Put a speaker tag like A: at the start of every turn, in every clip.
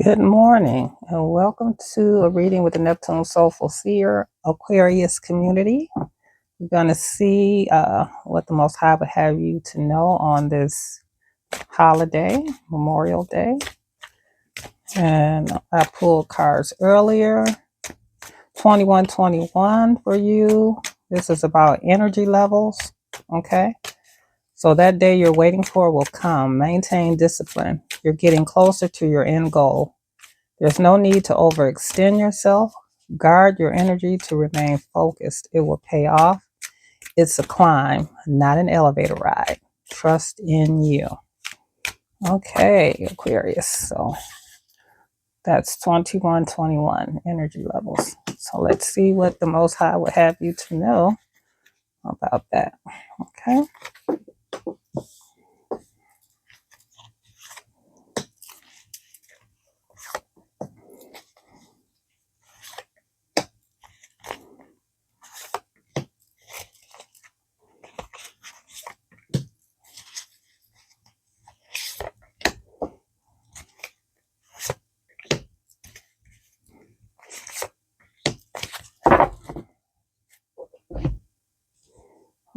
A: Good morning and welcome to a reading with the Neptune Soulful Seer Aquarius community. We're going to see what the Most High would have you to know on this holiday, Memorial Day. And I pulled cards earlier. 2121 for you. This is about energy levels. Okay. So that day you're waiting for will come. Maintain discipline. You're getting closer to your end goal. There's no need to overextend yourself. Guard your energy to remain focused. It will pay off. It's a climb, not an elevator ride. Trust in you. Okay, Aquarius. So that's 2121 energy levels. So let's see what the Most High would have you to know about that. Okay.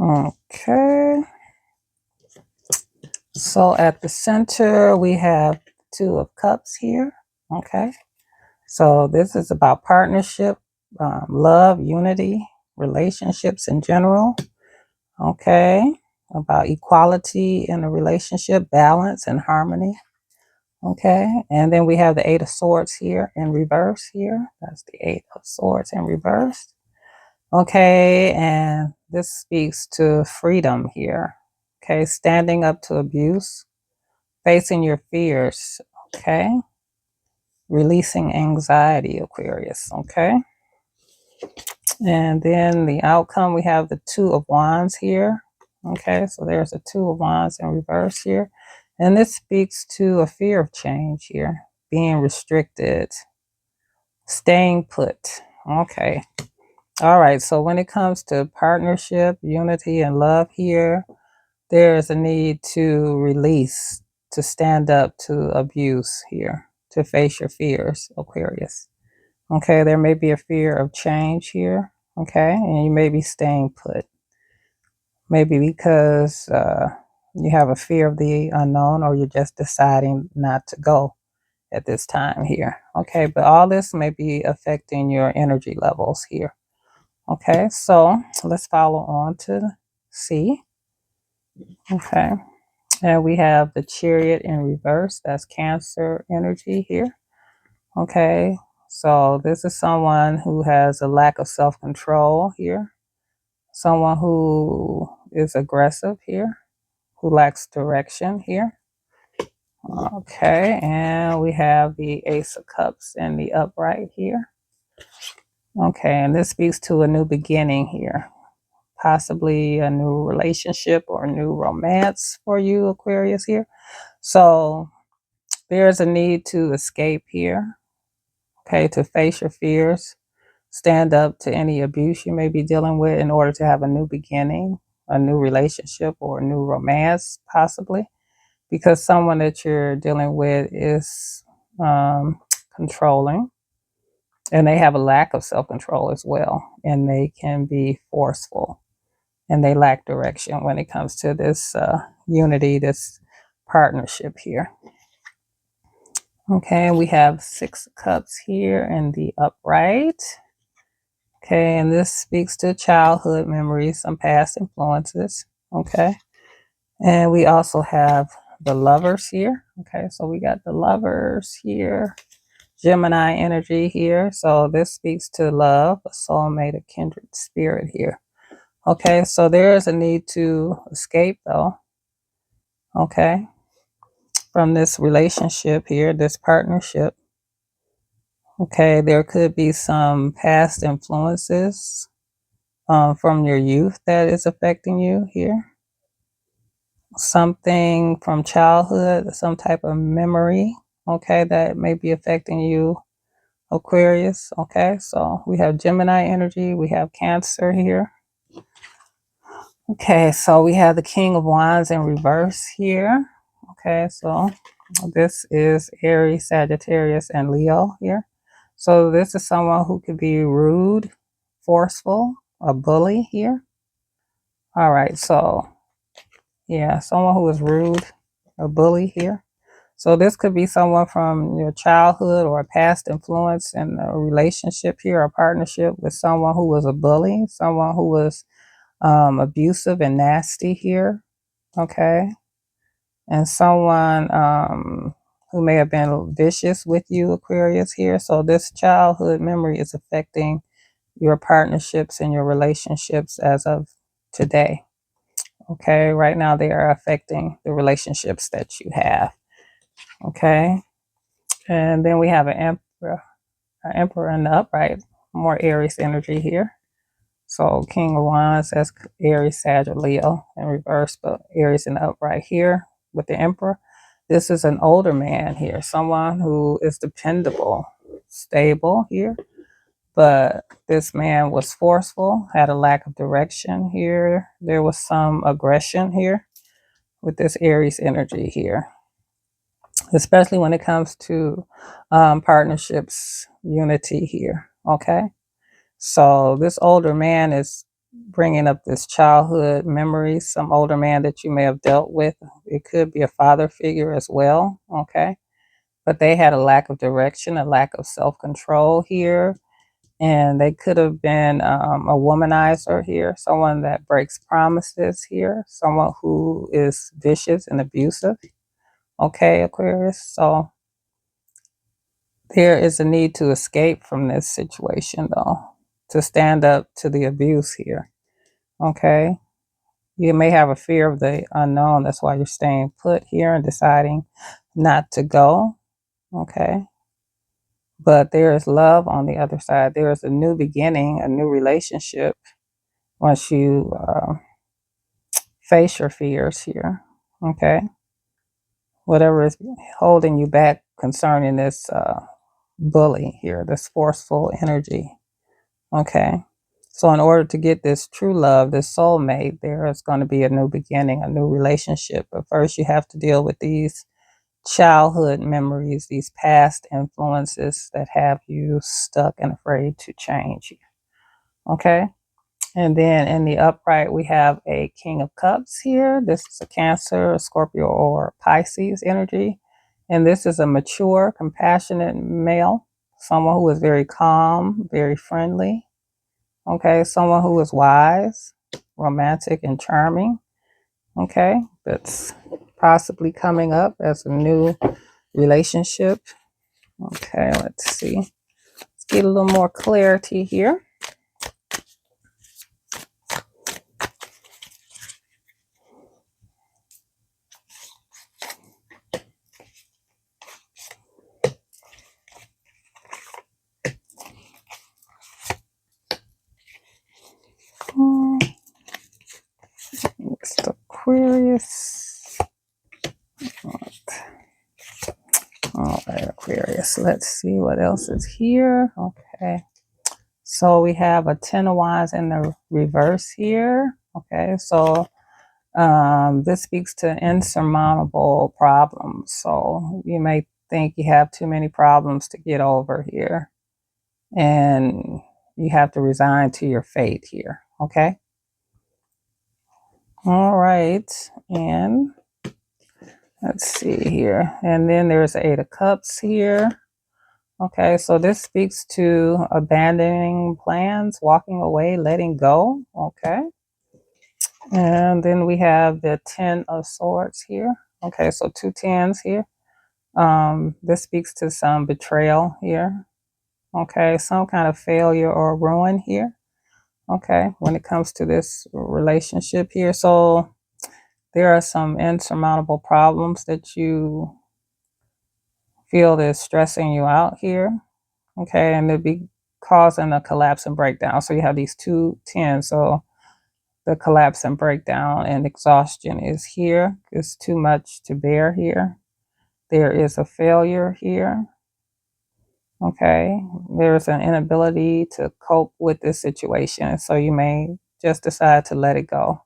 A: Okay. So at the center, we have Two of Cups here. Okay. So this is about partnership, love, unity, relationships in general. Okay. About equality in a relationship, balance and harmony. Okay. And then we have the Eight of Swords here in reverse here. That's the Eight of Swords in reverse. Okay. And this speaks to freedom here. Okay. Standing up to abuse, facing your fears. Okay. Releasing anxiety, Aquarius. Okay. And then the outcome, we have the Two of Wands here. Okay, so there's a Two of Wands in reverse here. And this speaks to a fear of change here, being restricted, staying put. Okay. All right, so when it comes to partnership, unity, and love here, there is a need to release, to stand up to abuse here, to face your fears, Aquarius. Okay, there may be a fear of change here. Okay, and you may be staying put. Maybe because you have a fear of the unknown, or you're just deciding not to go at this time here. Okay, but all this may be affecting your energy levels here. Okay, so let's follow on to C. Okay, and we have the Chariot in reverse. That's Cancer energy here. Okay, so this is someone who has a lack of self-control here. Someone who is aggressive here, who lacks direction here. Okay, and we have the Ace of Cups in the upright here. Okay, and this speaks to a new beginning here. Possibly a new relationship or a new romance for you, Aquarius here. So there's a need to escape here. Okay, to face your fears, stand up to any abuse you may be dealing with in order to have a new beginning, a new relationship, or a new romance, possibly, because someone that you're dealing with is controlling, and they have a lack of self-control as well, and they can be forceful, and they lack direction when it comes to this unity, this partnership here. Okay, we have Six of Cups here in the upright. Okay, and this speaks to childhood memories, some past influences. Okay, and we also have the Lovers here. Okay, so we got the Lovers here, Gemini energy here. So this speaks to love, a soulmate, a kindred spirit here. Okay, so there is a need to escape though. Okay, from this relationship here, this partnership. Okay, there could be some past influences from your youth that is affecting you here. Something from childhood, some type of memory, okay, that may be affecting you, Aquarius. Okay, so we have Gemini energy, we have Cancer here. Okay, so we have the King of Wands in reverse here. Okay, so This is Aries, Sagittarius, and Leo here. So this is someone who could be rude, forceful, a bully here. All right, so yeah, someone who is rude, a bully here. So this could be someone from your childhood or a past influence in a relationship here, a partnership with someone who was a bully, someone who was abusive and nasty here. Okay. And someone who may have been vicious with you, Aquarius, here. So this childhood memory is affecting your partnerships and your relationships as of today. Okay, right now they are affecting the relationships that you have. Okay, and then we have an emperor in the upright, more Aries energy here. So King of Wands, that's Aries, Sag, or Leo in reverse, but Aries in the upright here with the Emperor. This is an older man here, someone who is dependable, stable here. But this man was forceful, had a lack of direction here. There was some aggression here with this Aries energy here, especially when it comes to partnerships, unity here. Okay. So this older man is bringing up this childhood memories, some older man that you may have dealt with. It could be a father figure as well, okay? But they had a lack of direction, a lack of self-control here, and they could have been a womanizer here, someone that breaks promises here, someone who is vicious and abusive, okay, Aquarius? So there is a need to escape from this situation, though, to stand up to the abuse here. Okay. You may have a fear of the unknown. That's why you're staying put here and deciding not to go. Okay. But there is love on the other side. There is a new beginning, a new relationship once you face your fears here. Okay. Whatever is holding you back concerning this bully here, this forceful energy. Okay. So, in order to get this true love, this soulmate, there is going to be a new beginning, a new relationship. But first, you have to deal with these childhood memories, these past influences that have you stuck and afraid to change. Okay. And then in the upright, we have a King of Cups here. This is a Cancer, a Scorpio, or Pisces energy. And this is a mature, compassionate male, someone who is very calm, very friendly. Okay, someone who is wise, romantic, and charming. Okay, that's possibly coming up as a new relationship. Okay, let's see. Let's get a little more clarity here. Next, Aquarius. All right, Aquarius. Let's see what else is here. Okay. So we have a Ten of Wands in the reverse here. Okay, so this speaks to insurmountable problems. So you may think you have too many problems to get over here, and you have to resign to your fate here. Okay. All right. And let's see here. And then there's Eight of Cups here. Okay, so this speaks to abandoning plans, walking away, letting go. Okay. And then we have the Ten of Swords here. Okay, so two tens here. This speaks to some betrayal here. Okay, some kind of failure or ruin here. Okay, when it comes to this relationship here. So there are some insurmountable problems that you feel that's stressing you out here. Okay, and it'd be causing a collapse and breakdown. So you have these two tens. So the collapse and breakdown and exhaustion is here. It's too much to bear here. There is a failure here. Okay, there's an inability to cope with this situation. So you may just decide to let it go.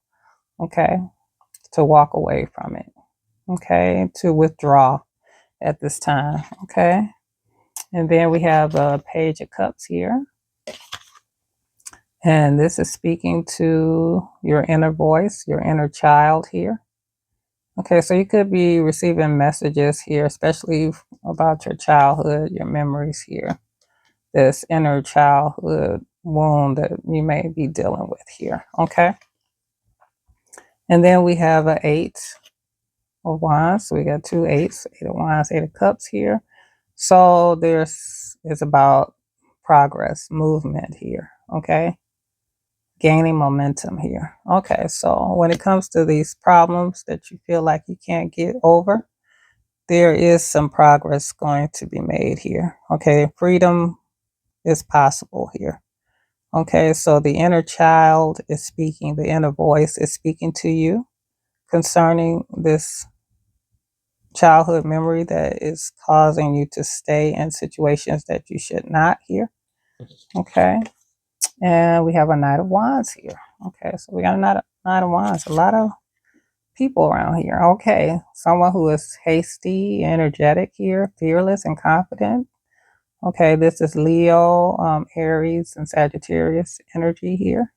A: Okay, to walk away from it. Okay, to withdraw. at this time. Okay. And then we have a Page of Cups here. And this is speaking to your inner voice, your inner child here. Okay, so you could be receiving messages here, especially about your childhood, your memories here, this inner childhood wound that you may be dealing with here. Okay. And then we have an Eight of Wands. So we got two eights, Eight of Wands, Eight of Cups here. So it's about progress, movement here. Okay. Gaining momentum here. Okay. So when it comes to these problems that you feel like you can't get over, there is some progress going to be made here. Okay. Freedom is possible here. Okay. So the inner child is speaking, the inner voice is speaking to you concerning this childhood memory that is causing you to stay in situations that you should not here. Okay. And we have a Knight of Wands here. Okay. So we got a Knight of Wands. A lot of people around here. Okay. Someone who is hasty, energetic here, fearless and confident. Okay. This is Leo, Aries, and Sagittarius energy here.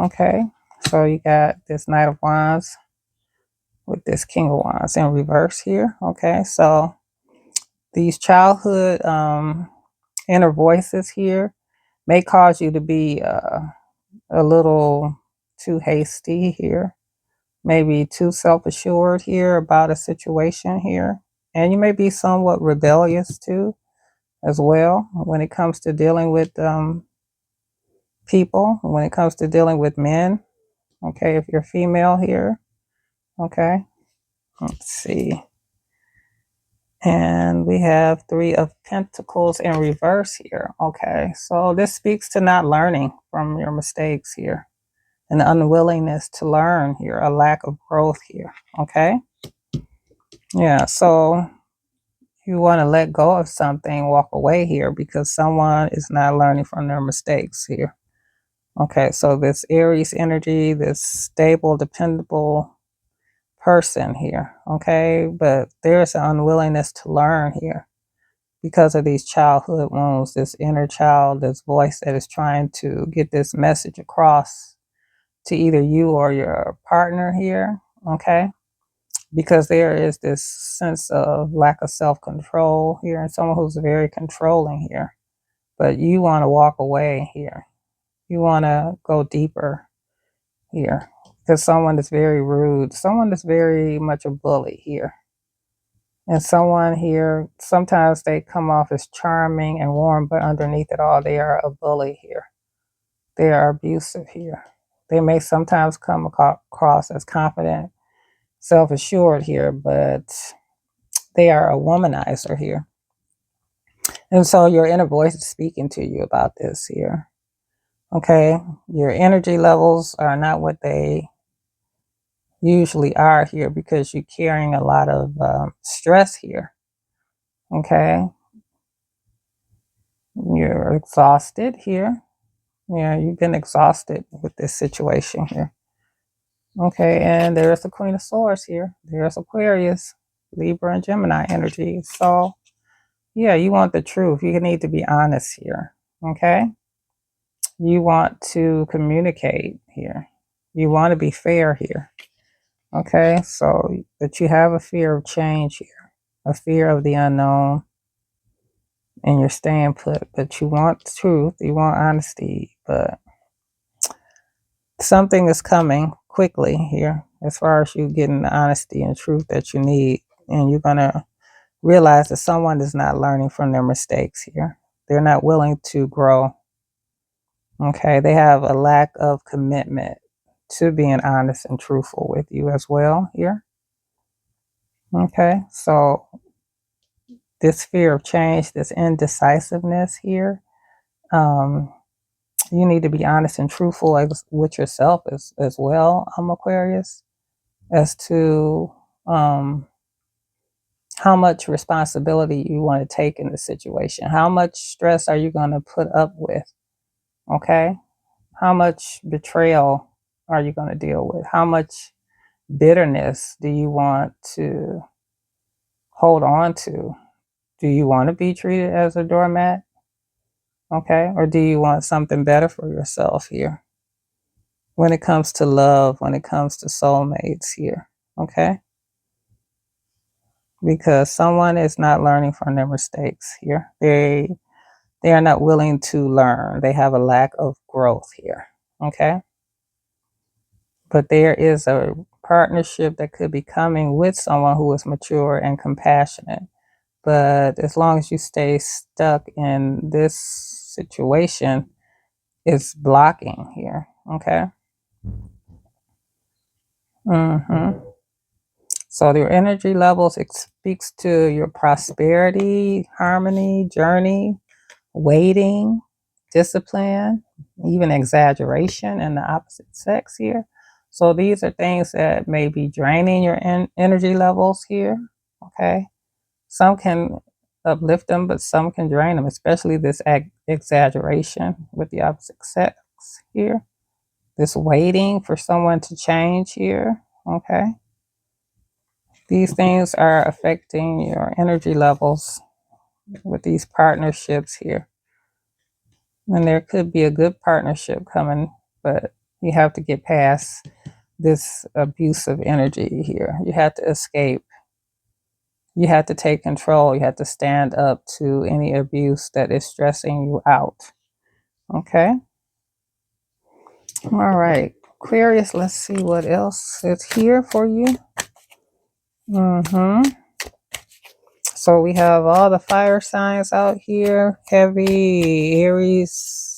A: Okay. So you got this Knight of Wands with this King of Wands in reverse here. Okay. So these childhood inner voices here may cause you to be a little too hasty here, maybe too self-assured here about a situation here. And you may be somewhat rebellious too, as well, when it comes to dealing with people, when it comes to dealing with men. Okay, if you're female here. Okay, let's see. And we have Three of Pentacles in reverse here. Okay, so this speaks to not learning from your mistakes here, an unwillingness to learn here, a lack of growth here. Okay, yeah, so you want to let go of something, walk away here because someone is not learning from their mistakes here. Okay, so this Aries energy, this stable, dependable person here. Okay, but there's an unwillingness to learn here because of these childhood wounds, this inner child, this voice that is trying to get this message across to either you or your partner here. Okay, because there is this sense of lack of self-control here and someone who's very controlling here, but you want to walk away here. You want to go deeper here because someone is very rude, someone is very much a bully here. And someone here, sometimes they come off as charming and warm, but underneath it all, they are a bully here. They are abusive here. They may sometimes come across as confident, self-assured here, but they are a womanizer here. And so your inner voice is speaking to you about this here. Okay. Your energy levels are not what they usually are here because you're carrying a lot of stress here. Okay. You're exhausted here. Yeah, you've been exhausted with this situation here. Okay, and there's the Queen of Swords here. There's Aquarius, Libra, and Gemini energy. So, yeah, you want the truth. You need to be honest here. Okay? You want to communicate here. You want to be fair here. Okay? So, but you have a fear of change here, a fear of the unknown, and you're staying put. But you want truth, you want honesty, but something is coming quickly here as far as you getting the honesty and truth that you need. And you're going to realize that someone is not learning from their mistakes here. They're not willing to grow. Okay. They have a lack of commitment to being honest and truthful with you as well here. Okay. So this fear of change, this indecisiveness here, you need to be honest and truthful with yourself as well, Aquarius, as to how much responsibility you want to take in the situation. How much stress are you going to put up with? Okay. How much betrayal are you going to deal with? How much bitterness do you want to hold on to? Do you want to be treated as a doormat? Okay. Or do you want something better for yourself here? When it comes to love, when it comes to soulmates here. Okay. Because someone is not learning from their mistakes here. They are not willing to learn. They have a lack of growth here. Okay. But there is a partnership that could be coming with someone who is mature and compassionate. But as long as you stay stuck in this situation, it's blocking here. Okay. So your energy levels, it speaks to your prosperity, harmony, journey, waiting, discipline, even exaggeration in the opposite sex here. So these are things that may be draining your energy levels here. Okay. Some can uplift them, but some can drain them, especially this exaggeration with the opposite sex here. This waiting for someone to change here. Okay. These things are affecting your energy levels with these partnerships here. And there could be a good partnership coming, but you have to get past this abusive energy here. You have to escape. You have to take control. You have to stand up to any abuse that is stressing you out. Okay. All right. Aquarius, let's see what else is here for you. So we have all the fire signs out here. Heavy, Aries,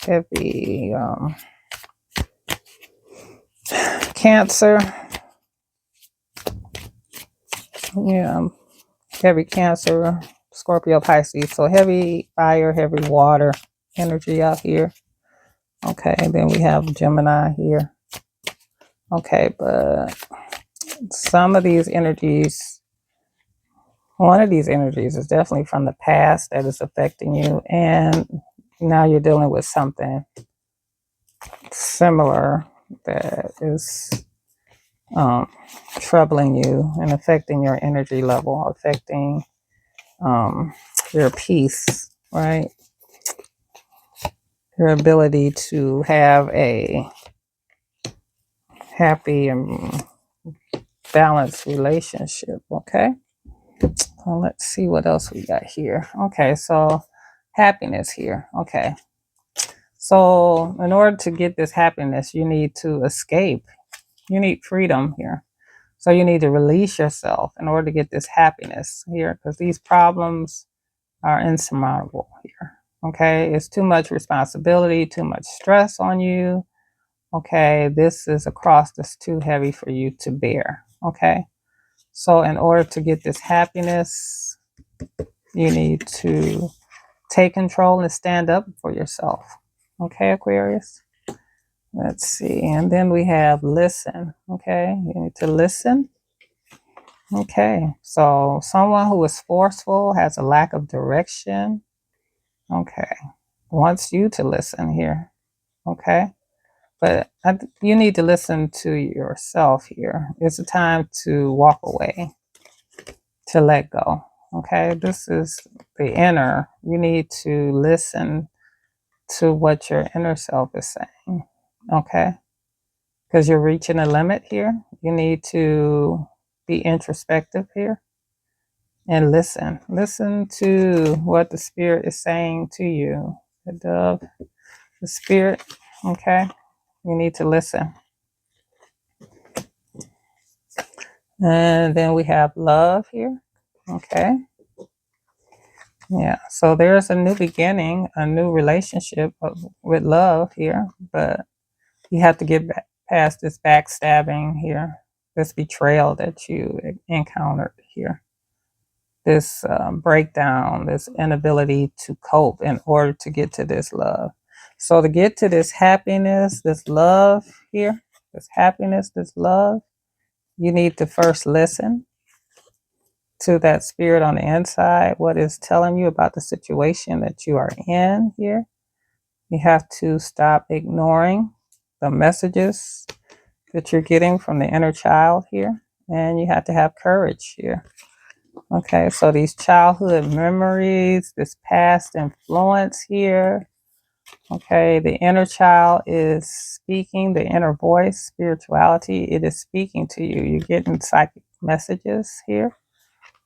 A: heavy, Cancer. Yeah, heavy Cancer, Scorpio, Pisces. So heavy fire, heavy water energy out here. Okay, then we have Gemini here. Okay, but some of these energies, one of these energies is definitely from the past that is affecting you, and now you're dealing with something similar that is troubling you and affecting your energy level, affecting your peace, right? Your ability to have a happy and balanced relationship. Okay. Well, let's see what else we got here. Okay, so happiness here. Okay. So in order to get this happiness, you need to escape. You need freedom here. So you need to release yourself in order to get this happiness here, because these problems are insurmountable here. Okay. It's too much responsibility, too much stress on you. Okay. This is a cross that's too heavy for you to bear. Okay. So in order to get this happiness, you need to take control and stand up for yourself. Okay, Aquarius? Let's see. And then we have listen. Okay. You need to listen. Okay. So someone who is forceful, has a lack of direction. Okay. Wants you to listen here. Okay. But you need to listen to yourself here. It's a time to walk away, to let go. Okay. This is the inner. You need to listen to what your inner self is saying. Okay. Because you're reaching a limit here. You need to be introspective here and listen. Listen to what the spirit is saying to you. The dove, the spirit. Okay. You need to listen. And then we have love here. Okay. Yeah. So there's a new beginning, a new relationship with love here, but you have to get past this backstabbing here, this betrayal that you encountered here, this breakdown, this inability to cope in order to get to this love. So to get to this happiness, this love here, this happiness, this love, you need to first listen to that spirit on the inside, what is telling you about the situation that you are in here. You have to stop ignoring the messages that you're getting from the inner child here. And you have to have courage here. Okay, so these childhood memories, this past influence here. Okay, the inner child is speaking, the inner voice, spirituality, it is speaking to you. You're getting psychic messages here.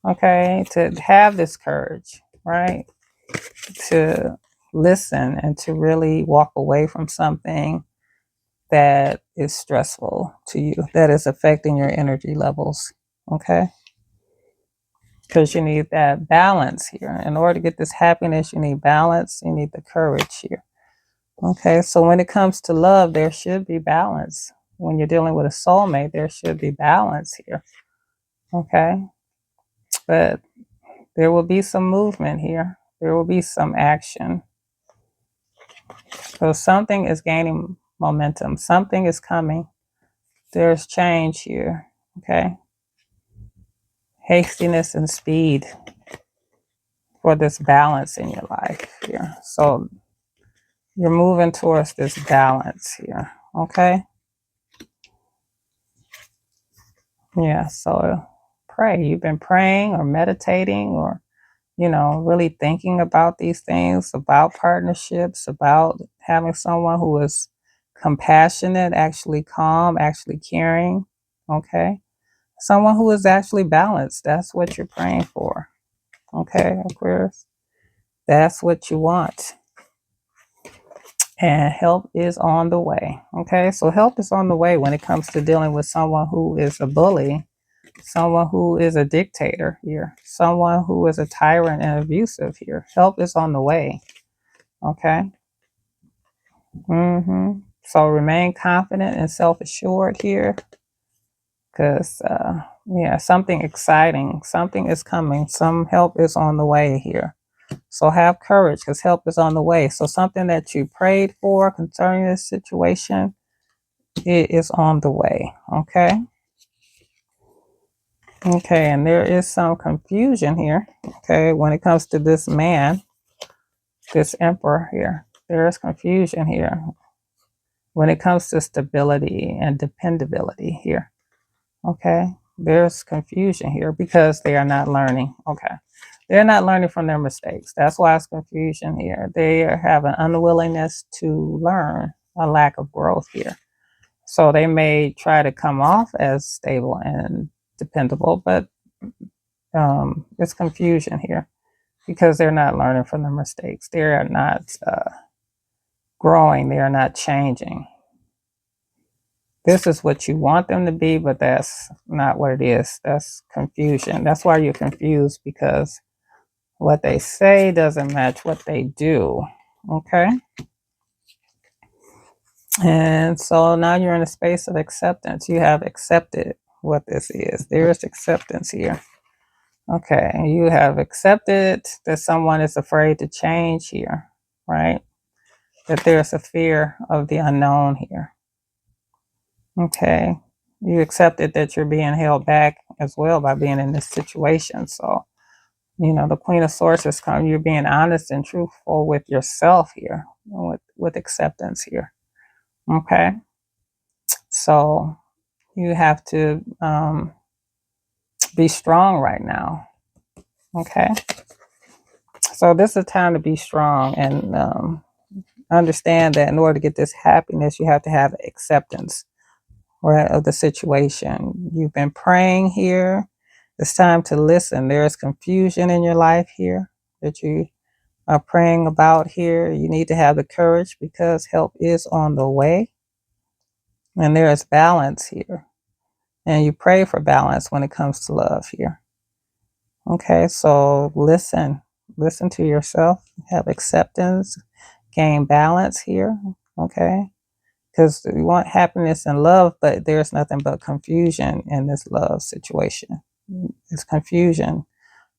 A: Okay, to have this courage, right? To listen and to really walk away from something that is stressful to you, that is affecting your energy levels. Okay, because you need that balance here. In order to get this happiness, you need balance, you need the courage here. Okay, so when it comes to love, there should be balance. When you're dealing with a soulmate, there should be balance here. Okay, but there will be some movement here, there will be some action. So something is gaining momentum, something is coming. There's change here. Okay, hastiness and speed for this balance in your life here. So you're moving towards this balance here. Okay. Yeah. So pray. You've been praying or meditating or, really thinking about these things, about partnerships, about having someone who is compassionate, actually calm, actually caring. Okay. Someone who is actually balanced. That's what you're praying for. Okay, Aquarius. That's what you want. And help is on the way. Okay, so help is on the way when it comes to dealing with someone who is a bully, someone who is a dictator here, someone who is a tyrant and abusive here. Help is on the way. Okay. So remain confident and self-assured here, because yeah, something exciting, something is coming, some help is on the way here. So have courage, because help is on the way. So something that you prayed for concerning this situation, it is on the way. Okay. Okay, and there is some confusion here. Okay, when it comes to this man, this emperor here, there is confusion here when it comes to stability and dependability here. Okay, there's confusion here because they are not learning. Okay, they're not learning from their mistakes. That's why it's confusion here. They have an unwillingness to learn, a lack of growth here. So they may try to come off as stable and dependable, but it's confusion here because they're not learning from their mistakes. They are not growing. They are not changing. This is what you want them to be, but that's not what it is. That's confusion. That's why you're confused, because what they say doesn't match what they do. Okay. And so now you're in a space of acceptance. You have accepted what this is. There is acceptance here. Okay. You have accepted that someone is afraid to change here, right? That there's a fear of the unknown here. Okay. You accepted that you're being held back as well by being in this situation. So, the Queen of Swords has come. You're being honest and truthful with yourself here, with acceptance here. Okay. So you have to be strong right now. Okay. So this is a time to be strong and understand that in order to get this happiness, you have to have acceptance, right, of the situation. You've been praying here. It's time to listen. There is confusion in your life here that you are praying about here. You need to have the courage because help is on the way. And there is balance here. And you pray for balance when it comes to love here. Okay, so listen. Listen to yourself. Have acceptance. Gain balance here. Okay. Because you want happiness and love, but there's nothing but confusion in this love situation. It's confusion,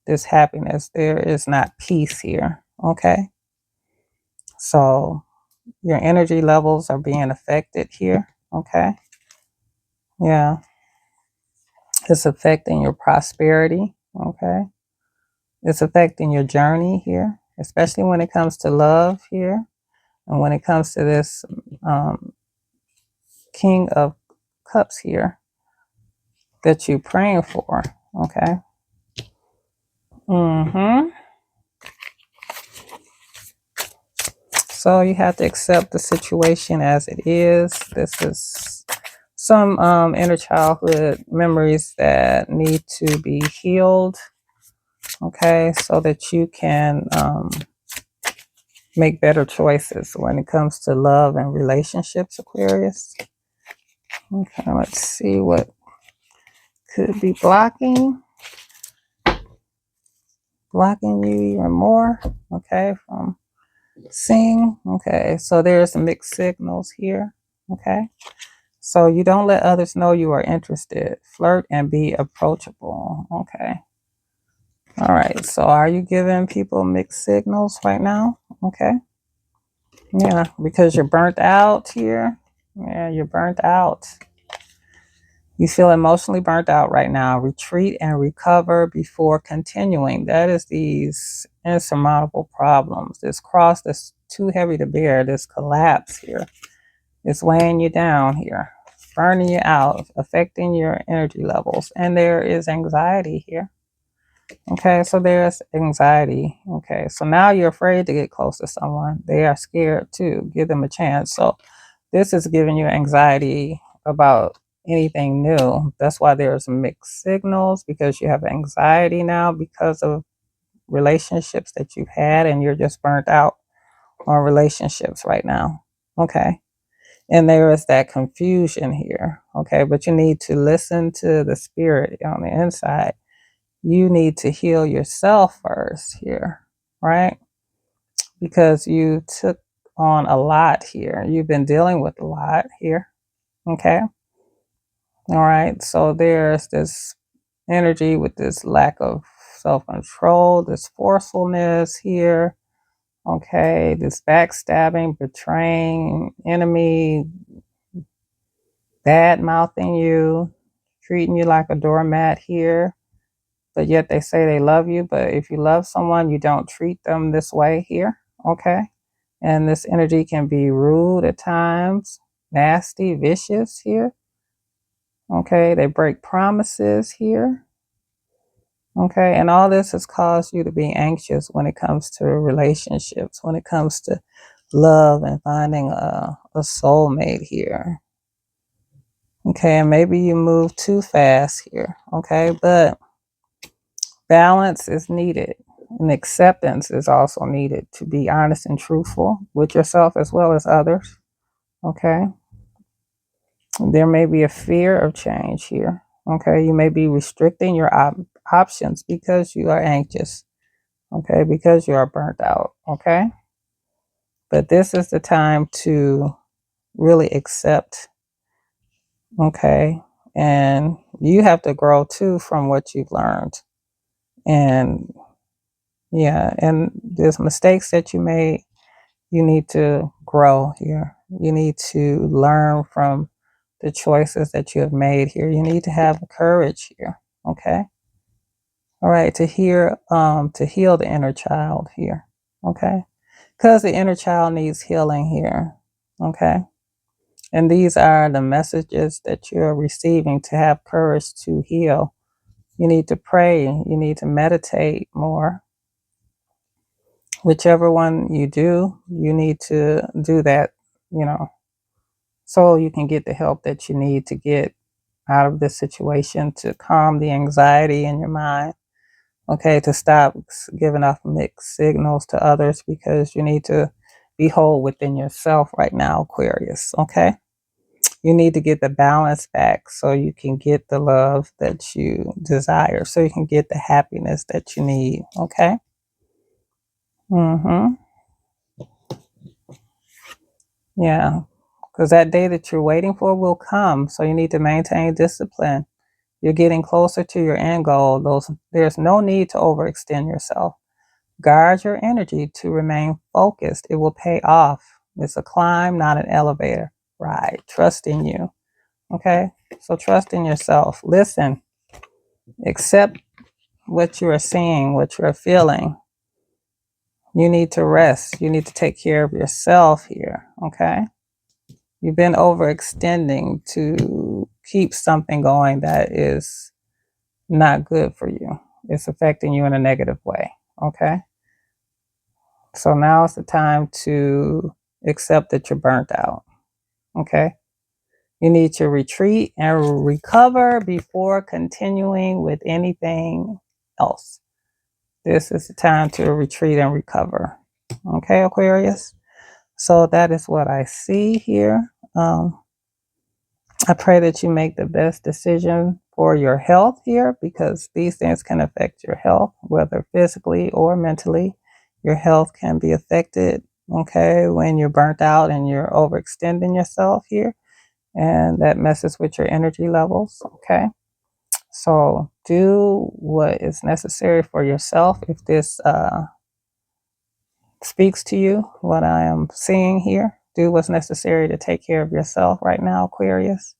A: this happiness. There is not peace here. Okay. So your energy levels are being affected here. Okay. Yeah. It's affecting your prosperity. Okay. It's affecting your journey here, especially when it comes to love here. And when it comes to this King of Cups here that you're praying for. Okay. Mm-hmm. So you have to accept the situation as it is. This is some inner childhood memories that need to be healed. Okay, so that you can make better choices when it comes to love and relationships, Aquarius. Okay, let's see what could be blocking you even more. Okay, from seeing. Okay, so there's mixed signals here. Okay, so you don't let others know you are interested. Flirt and be approachable. Okay. All right, so are you giving people mixed signals right now? Okay. Yeah, because you're burnt out here. Yeah, you're burnt out. You feel emotionally burnt out right now. Retreat and recover before continuing. That is these insurmountable problems. This cross that's too heavy to bear, this collapse here. It's weighing you down here, burning you out, affecting your energy levels. And there is anxiety here. Okay, so there's anxiety. Okay, so now you're afraid to get close to someone. They are scared too. Give them a chance. So this is giving you anxiety about anything new. That's why there's mixed signals because you have anxiety now because of relationships that you've had and you're just burnt out on relationships right now. Okay. And there is that confusion here. Okay. But you need to listen to the spirit on the inside. You need to heal yourself first here, right? Because you took on a lot here. You've been dealing with a lot here. Okay. All right. So there's this energy with this lack of self control, this forcefulness here. Okay. This backstabbing, betraying, enemy, bad mouthing you, treating you like a doormat here. But yet they say they love you. But if you love someone, you don't treat them this way here. Okay. And this energy can be rude at times, nasty, vicious here. Okay. They break promises here. Okay. And all this has caused you to be anxious when it comes to relationships, when it comes to love and finding a soulmate here. Okay. And maybe you move too fast here. Okay. But balance is needed and acceptance is also needed to be honest and truthful with yourself as well as others. Okay. There may be a fear of change here. Okay. You may be restricting your options because you are anxious. Okay. Because you are burnt out. Okay. But this is the time to really accept. Okay. And you have to grow too from what you've learned. And yeah, and there's mistakes that you made. You need to grow here. You need to learn from the choices that you have made here. You need to have the courage here. Okay. All right. To heal the inner child here. Okay. Because the inner child needs healing here. Okay. And these are the messages that you're receiving to have courage to heal. You need to pray. You need to meditate more. Whichever one you do, you need to do that, you know, so you can get the help that you need to get out of this situation, to calm the anxiety in your mind. Okay, to stop giving off mixed signals to others because you need to be whole within yourself right now, Aquarius. Okay, you need to get the balance back so you can get the love that you desire, so you can get the happiness that you need. Okay. Mm-hmm. Yeah, because that day that you're waiting for will come. So you need to maintain discipline. You're getting closer to your end goal. There's no need to overextend yourself. Guard your energy to remain focused. It will pay off. It's a climb, not an elevator ride. Trust in you. Okay? So trust in yourself. Listen. Accept what you are seeing, what you are feeling. You need to rest. You need to take care of yourself here. Okay? You've been overextending to keep something going that is not good for you. it's affecting you in a negative way. Okay. So now is the time to accept that you're burnt out. Okay. You need to retreat and recover before continuing with anything else. This is the time to retreat and recover. Okay, Aquarius? So that is what I see here. I pray that you make the best decision for your health here, because these things can affect your health, whether physically or mentally. Your health can be affected, okay, when you're burnt out and you're overextending yourself here, and that messes with your energy levels, okay? So do what is necessary for yourself. If this speaks to you, what I am seeing here, do what's necessary to take care of yourself right now, Aquarius.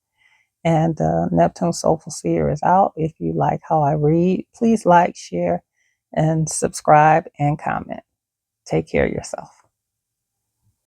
A: And Neptune Soulful Seer is out. If you like how I read, please like, share, and subscribe and comment. Take care of yourself.